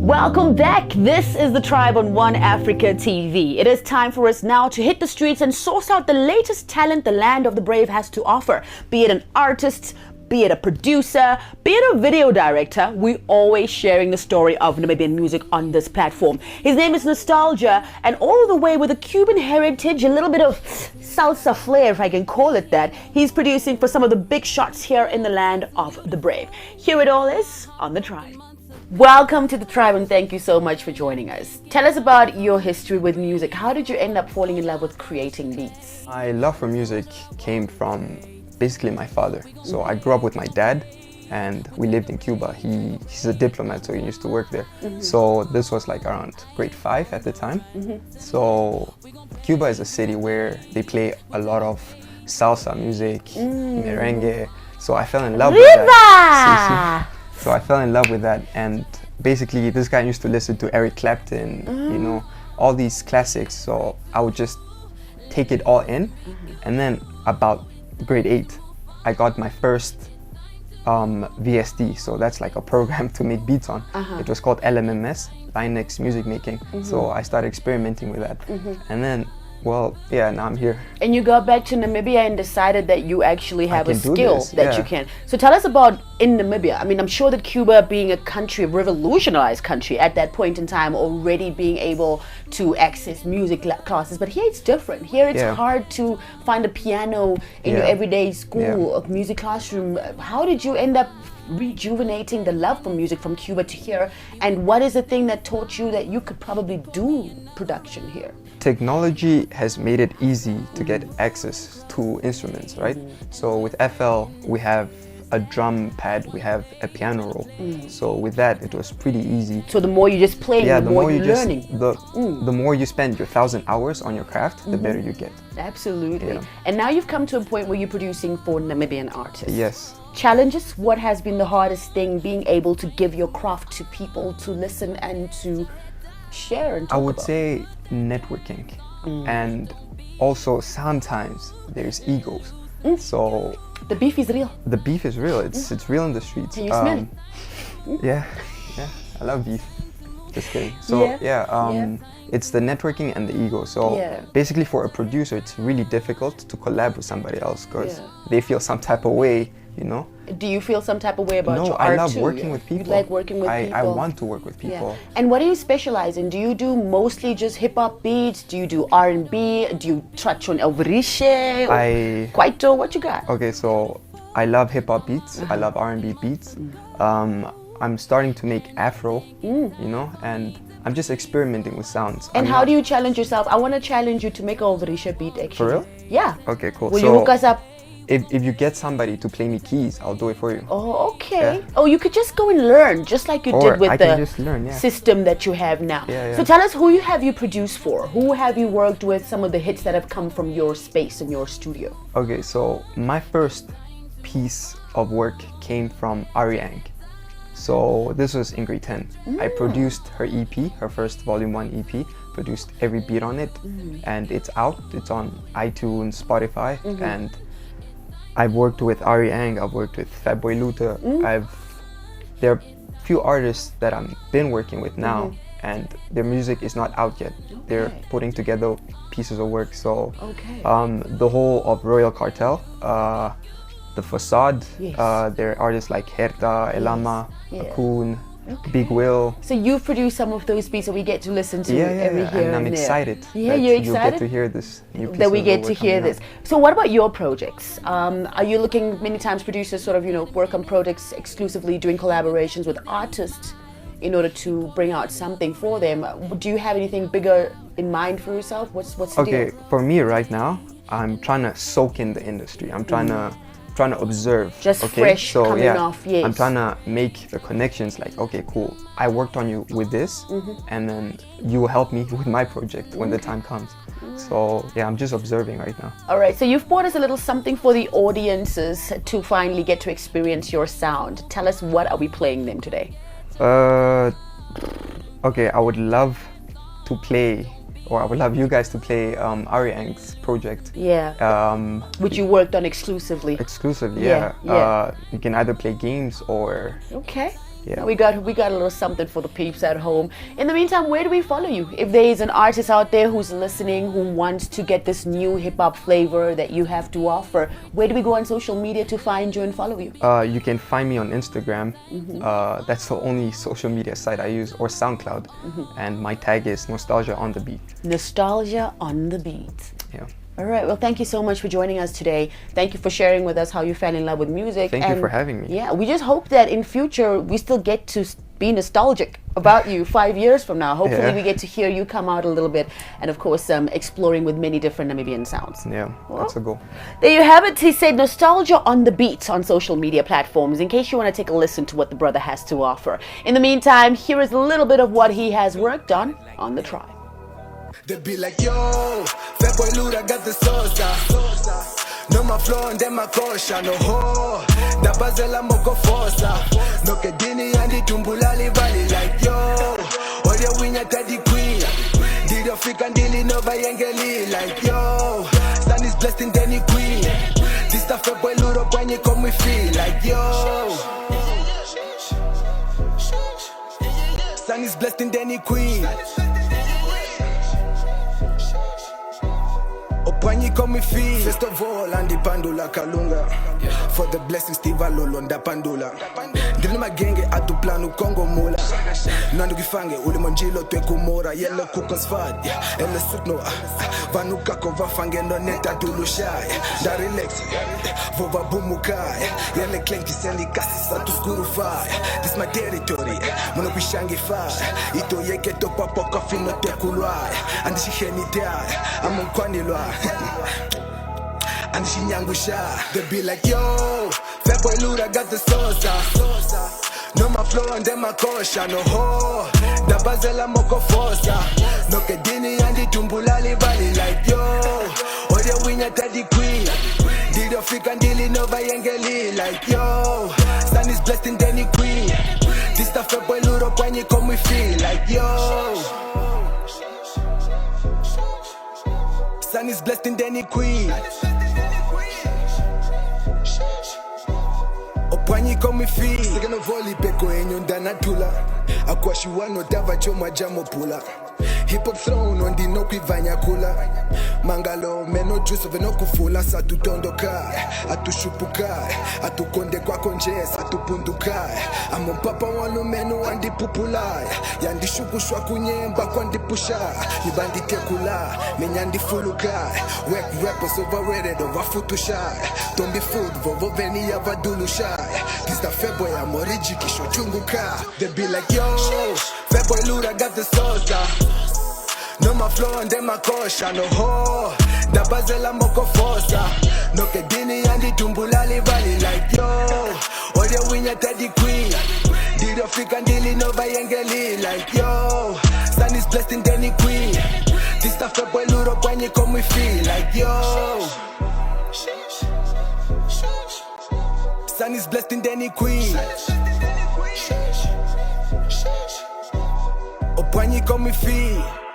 Welcome back. This is the Tribe on One Africa TV. It is time for us now to hit the streets and source out the latest talent the land of the brave has to offer. Be it an artist, be it a producer, be it a video director, we always sharing the story of Namibian music on this platform. His name is Nostalgia, and all the way with a Cuban heritage, a little bit of salsa flair, if I can call it that. He's producing for some of the big shots here in the land of the brave. Here it all is on the Tribe. Welcome to the Tribe, and thank you so much for joining us. Tell us about your history with music. How did you end up falling in love with creating beats? My love for music came from basically my father. So I grew up with my dad, and we lived in Cuba. He's a diplomat, so he used to work there. So this was like around grade 5 at the time. So Cuba is a city where they play a lot of salsa music, merengue. So I fell in love with that. So I fell in love with that, and basically this guy used to listen to Eric Clapton, you know, all these classics. So I would just take it all in, and then about grade 8, I got my first VSD. So that's like a program to make beats on. It was called LMMS, Linux Music Making. So I started experimenting with that, and then, well, yeah, now I'm here. And you got back to Namibia and decided that you actually have a skill that you can. So tell us about in Namibia. I mean, I'm sure that Cuba, being a country, a revolutionized country at that point in time, already being able to access music classes, but here it's different. Here it's hard to find a piano in your everyday school or music classroom. How did you end up rejuvenating the love for music from Cuba to here, and what is the thing that taught you that you could probably do production here? Technology has made it easy to get access to instruments, right? So with FL, we have a drum pad, we have a piano roll. So with that, it was pretty easy. So the more you just play, the more you're learning. The more you spend your 1,000 hours on your craft, the better you get. Absolutely. Yeah. And now you've come to a point where you're producing for Namibian artists. Yes. Challenges, what has been the hardest thing being able to give your craft to people to listen and to share and talk about? I would say networking, and also sometimes there's egos. So the beef is real. The beef is real. It's real in the streets. Can you smell it? Yeah, I love beef. Just kidding. So it's the networking and the ego. So basically, for a producer, it's really difficult to collab with somebody else because they feel some type of way, you know. Do you feel some type of way about your art too? No, I love too? working with people. You like working with people? I want to work with people. And what do you specialize in? Do you do mostly just hip-hop beats? Do you do R&B? Do you touch on Elverische? Kwaito? What you got? Okay, so I love hip-hop beats. I love R&B beats. I'm starting to make Afro, you know, and I'm just experimenting with sounds. And how do you challenge yourself? I want to challenge you to make an Elverische beat, actually. For real? Yeah. Okay, cool. Will you hook us up? If you get somebody to play me keys, I'll do it for you. Oh, okay. Yeah. Oh, you could just go and learn, just like you did with the system that you have now. So tell us, who have you produced for? Who have you worked with, some of the hits that have come from your space and your studio? Okay, so my first piece of work came from Ariang. So this was in grade 10. I produced her EP, her first volume 1 EP, produced every beat on it, and it's out. It's on iTunes, Spotify, and I've worked with Ari Ang, I've worked with Fatboy Luther. There are few artists that I've been working with now, and their music is not out yet. They're putting together pieces of work. So the whole of Royal Cartel, the Facade, there are artists like Herta, Elama, Akun, Big Will. So you've produced some of those beats that we get to listen to every year. And I'm excited. Yeah, you're excited? You get to hear this new piece that we get to hear this. So what about your projects? Are you looking, many times producers sort of, you know, work on projects exclusively doing collaborations with artists in order to bring out something for them? Do you have anything bigger in mind for yourself? What's the deal? Okay, for me right now, I'm trying to soak in the industry. I'm trying to observe. Just fresh, so, coming off, I'm trying to make the connections like, okay, cool, I worked on you with this, and then you will help me with my project when the time comes. So yeah, I'm just observing right now. All right, so you've brought us a little something for the audiences to finally get to experience your sound. Tell us, what are we playing them today? Okay, I would love to play, or I would love you guys to play Ari Ang's project. Yeah. Which you worked on exclusively. Exclusively, yeah. You can either play games or. Okay. Yeah. We got a little something for the peeps at home. In the meantime, where do we follow you? If there is an artist out there who's listening, who wants to get this new hip-hop flavor that you have to offer, where do we go on social media to find you and follow you? You can find me on Instagram. That's the only social media site I use, or SoundCloud. And my tag is Nostalgia on the Beat. Nostalgia on the Beat. Yeah. All right. Well, thank you so much for joining us today. Thank you for sharing with us how you fell in love with music. Thank you for having me. Yeah, we just hope that in future we still get to be nostalgic about you 5 years from now. Hopefully we get to hear you come out a little bit, and of course exploring with many different Namibian sounds. Yeah, that's the goal. There you have it. He said Nostalgia on the Beat on social media platforms, in case you want to take a listen to what the brother has to offer. In the meantime, here is a little bit of what he has worked on the Tribe. They be like, yo, fat boy Luda got the sauce. No my flow and them my kosha, no ho. Da bazela moko fosa. No ke dini andi tumbulali valley like yo. Oya winya tadi queen. Did you fika ndili nova yengeli like yo. Sun is blessed in Danny Queen. This stuff fat boy Luda when you come we feel like yo. Sun is blessed in Danny Queen. Opwanyi komi fi First of all andi pandula kalunga For the blessings tiva lolo nda pandula Ndili magenge atu planu Kongo mula Nandu gifange uli monjilo twe kumora Yellow cookers fad Ele sutno Vanu kako vafange no neta tulusha Da relax Vova bumuka Yele klenki seli kasi satu skuru fa This my territory Mono pishangi fa Ito yeke topa poka fino te kulwa Andi shiheni tia Amon kwani lwa And she nyangusha. They be like, yo, fat boy Luda got the sauce. No my flow and them my kosha, no ho. Da bazela moko fosa. No ke dini andi tumbulali valley like yo. Oya winya tadi queen. Did you fika ndili nova yengeli like yo. Sun is blessed in Danny Queen. This stuff fat boy Luda when you come we feel like yo. Sun is blessed in Danny Queen. Opwanyi komi fi Segano voli peko enyo ndana tula Akwashi wano dava choma jamo pula Hip hop throne ondi no kuivanya kula Mangalo meno juice veno kufula Satu tondoka, atu shupuka Atu konde kwa konjes, atu punduka Amon papa wano meno andi pupula Yandi shukushwa kunyemba kwa ndi pusha Nibandi tekula, menyandi fuluka Wek rappers overrated overfutusha Tombi food, vovo veni ya vadulusha This the fat boy I'm origi kisho chunguka They be like yo, fat boy Luda got the sauce. No my flow and them my kosha, no ho. Da bazela moko fosa. No ke dini andi tumbulali valley like yo. Oya winya tadi queen. Did you fika ndili nova yengeli like yo. Sun is blessed in Danny Queen. This stuff fat boy Luda when you come we feel like yo. Sun is blessed in Danny Queen. Opwanyi come we feel.